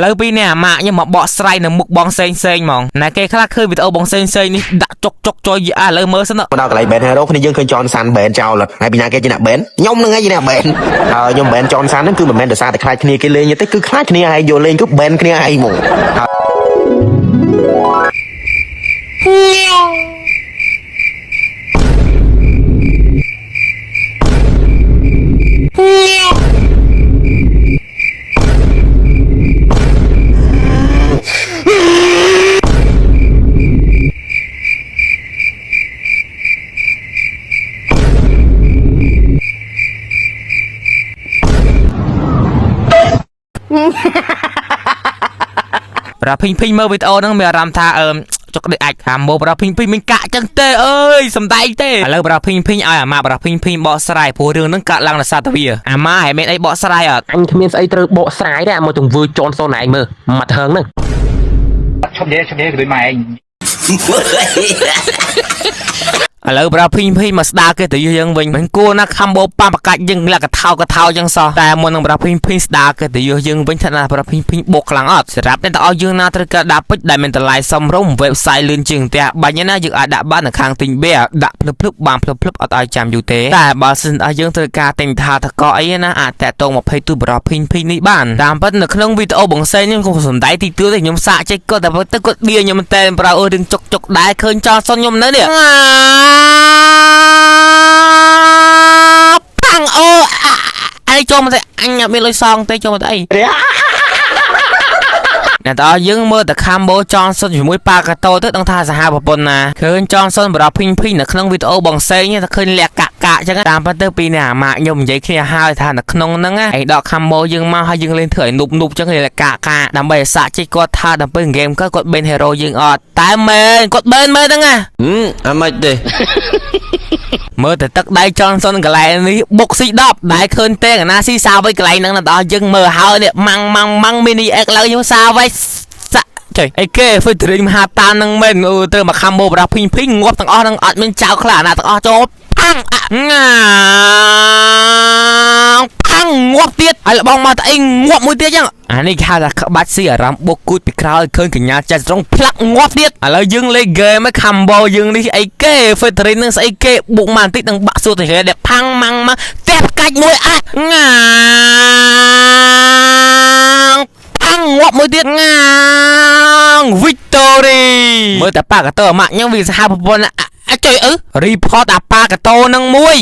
លើពីនេះអាម៉ាក់ខ្ញុំមកបកស្រាយនៅមុខបងផ្សេងហ្មងណាគេខ្លះឃើញវីដេអូបងផ្សេងនេះដាក់ចុកចុយលើមើលសិនមកដល់កន្លែង Ben Hero គ្នាយើងឃើញ John San Ben ចោលហើយពីណាគេជាអ្នក Ben ខ្ញុំនឹងឯងជាអ្នក Ben ហើយខ្ញុំ Ben John San ហ្នឹងគឺមិនមែនដោយសារតែខ្លាចគ្នាគេលេងទេគឺខ្លាចគ្នាហើយយកលេងគឺ Ben គ្នាហើយហ្មងប្រាភីងមើលវីដេអូហ្នឹងមានអារម្មណ៍ថាចុកដូចអាចខាម៉ូប្រាភីងមិនកាក់ចឹងទេអើយសំដែងទេឥឡូវប្រាភីងឲ្យអាម៉ាប្រាភីងបកស្រាយព្រោះរឿងហ្នឹងកាក់ឡើងដោយសារតែវាអាម៉ាហែមានអីបកស្រាយអត់អញគ្មានស្អីត្រូវបកស្រាយទេមកទង្វើចនសូនឯងមើលមាត់ហឹងហ្នឹងឈប់និយាយគឺដូចម៉ែឯងឥឡូវប្រាភីងមកស្ដារគេទៅយើងវិញមិនគួរណាខំបោប៉ាបកាច់យើងលក្ខថោចឹងសោះតែមុននឹងប្រាភីងស្ដារគេទៅយើងវិញថាណាប្រាភីងបោកខ្លាំងអត់សម្រាប់អ្នកទាំងអស់យើងណាត្រូវការដាក់ពេជ្រដែលមានតម្លៃសមរម្យ website លឿនជាងផ្ទះបាញ់ណាយើងអាចដាក់បាននៅខាងទិញបេដាក់ភ្លឹបបានភ្លឹបអត់ឲ្យចាំយូរទេតែបើសិនឲ្យយើងត្រូវការទិញថាតកអីណាអាចតាក់ទង20ទូប្រាភីងនេះបានតាមពិតនៅក្នុងវីដេអូបង្សេងខ្ញុំខ្ញុំសំដែងទីទួលទេខ្ញុំសាកចេះគាត់តែទៅគាត់បៀខ្ញុំតែប្រៅរឿងចុកដែរឃើញចោលសុនខ្ញុំនៅនេះប៉ាំងអូអីចូលមកតែអញមានលុយសងទេចូលមកតែអីអ្នកតើយើងមើលតែខាំបូចនសុនជាមួយប៉ាកាតូទៅដឹងថាសាហាវប្រពន្ធណាឃើញចនសុនបរោះភីងនៅក្នុងវីដេអូបងផ្សេងតែឃើញលាក់កាក់អញ្ចឹងតាមពិតទៅពីនេះអាម៉ាក់ខ្ញុំនិយាយគ្នាហើយថានៅក្នុងហ្នឹងឯងដកខាំបូយើងមកហើយយើងលេងធ្វើឲ្យនូបអញ្ចឹងលាក់កាក់ដើម្បីឲ្យសាក់ជីគាត់ថាដើម្បីហ្គេមគាត់ Ben Hero យើងអត់តែមែនគាត់ Ben មើលហ្នឹងណាអត់មិនទេមើលតែទឹកដៃចនសុនកន្លែងនេះបុកស៊ី10ដែរឃើញទេកណាស៊ីសាវិញកន្លែងហ្នឹងដល់យើងមើលហើយនេះម៉ាំងមីនីអេកឡើងខ្ញុំសាវិញចុយអីគេហ្វេទរីមហាតាននឹងមែនទៅមកខាំបូបរោះភីងងាប់ទាំងអស់នឹងអត់មានចៅខ្លះណាទាំងអស់ចូលផាំងងាប់ទៀតហើយលបងមកតែអីងាប់មួយទៀតចឹងអានេះគេហៅថាក្បាច់ស៊ីអារម្មណ៍បុកគូចពីក្រោយឃើញកញ្ញាចាស់ត្រង់ផ្លាក់ងាប់ទៀតឥឡូវយើងលេងហ្គេមខាំបូយើងនេះអីគេហ្វេទរីននឹងស្អីគេបុកមកបន្តិចនឹងបាក់សួរទៅហេដែលផាំងម៉ាំងមកតែផ្កាច់មួយងាប់មួយទៀតVictory មើលតែប៉ាកាតូអាម៉ាក់ខ្ញុំវាសាហាវប្រពន្ធចុយreport អាប៉ាកាតូនឹងមួយ